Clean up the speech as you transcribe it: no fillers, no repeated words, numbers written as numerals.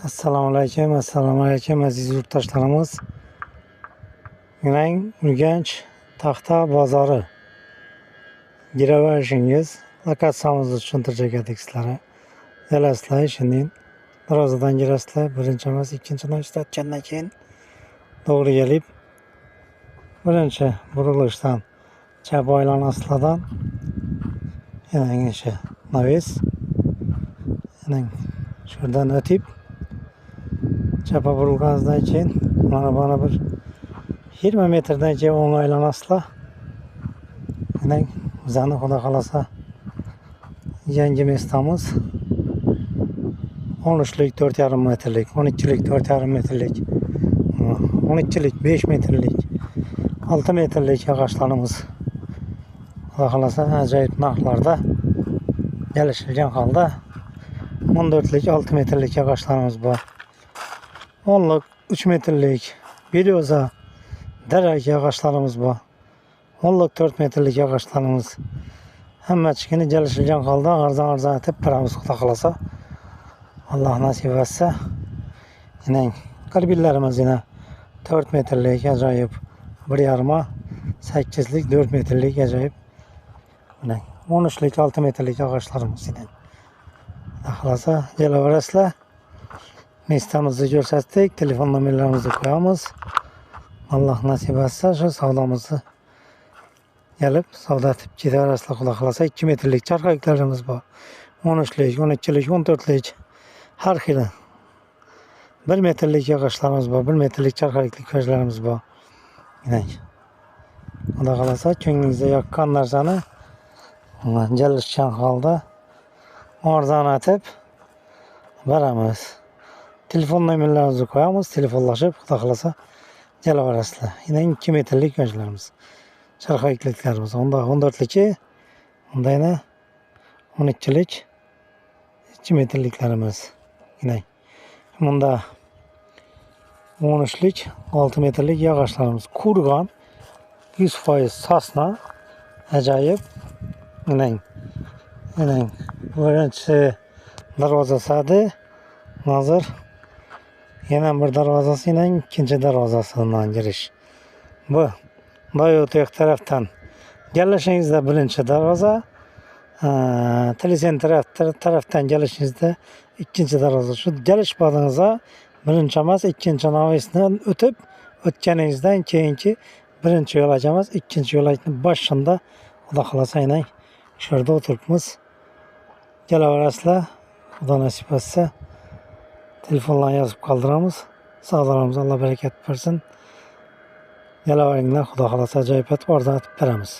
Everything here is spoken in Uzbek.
Assalomu alaykum aziz yurtdoshlarimiz. Menang Urganch Taxta bozori girovarishingiz lokatsiyamizni tushuntirib edik sizlarga. Bilasizlar, shunday darvozadan girasizlar, birinchi emas, ikkinchi nochda o'tgandan keyin to'g'ri kelib, birinchi burilishdan chap aylanasizlardan yana o'sha naves shundan o'tib chapa burilganingizdan keyin mana bir 20 metrdan keyin o'ng aylanasizlar. Bizani xudo xolasa yangi mestamiz 13lik 4,5 metrlik, 12lik 4,5 metrlik, 12lik 5 metrlik, 6 metrlik yog'ochlarimiz xudo xolasa ajoyib narxlarda kelishilgan holda 14lik 6 metrlik yog'ochlarimiz bor. 10lik 3 metrlik beryoza darak yog'ochlarimiz bor. 10lik 4 metrlik yog'ochlarimiz hammachigini kelishilgan holda arzon etib beramiz xudo xolasa. Alloh nasib etsa. Karbinlarimiz yana 4 metrlik ajoyib 1,5 8lik 4 metrlik ajoyib 13lik 6 metrlik yog'ochlarimiz yana. Xudo xolasa kelaverasizlar. Mestamizni ko'rsatdik, telefon nomerlarimizni qo'yamiz. Alloh nasib etsa shu savdomizni gelib savdo etib ketaverasizlar xudo xolasa. 2 metrlik charxaliklarimiz bor. 13lik, 12lik, 14lik har xil. 1 metrlik yog'ochlarimiz bor, 1 metrlik charxalikli ko'zlarimiz bor. Xudo xolasa ko'nglingizga yoqqan narsani kelishgan holda arzon etib beramiz. Telefon nomerlarimizni qo'yamiz, telefonlashib xudo xolasa kelaverasizlar. 2 metrlik ko'zlarimiz, charxaliklarimiz, 14ligi, unda yana 12lik 2 metrliklarimiz. Bunda 13lik 6 metrlik yog'ochlarimiz, kurgan 100% sosna ajoyib. Birinchi darvozasi hozir yana bir darvozasi ikkinchi darvozasidan girish. Bu Toyota tarafdan kelishingizda birinchi darvoza, Telesen tarafdan kelishingizda ikkinchi darvoza. Shu kelish bo'lganingizda birinchi emas, ikkinchi navesdan o'tganingizdan keyingi birinchi yo'lak emas, ikkinchi yo'lakning boshida xudo xolasa shu yerda o'tiribmiz. Kelaverasizlar. Xudo nasib etsa telefonlarni yozib qoldiramiz. Savdolarimiz Alloh barakat bersin. Kelaveringlar, xudo xolasa ajoyib etib arzon etib beramiz.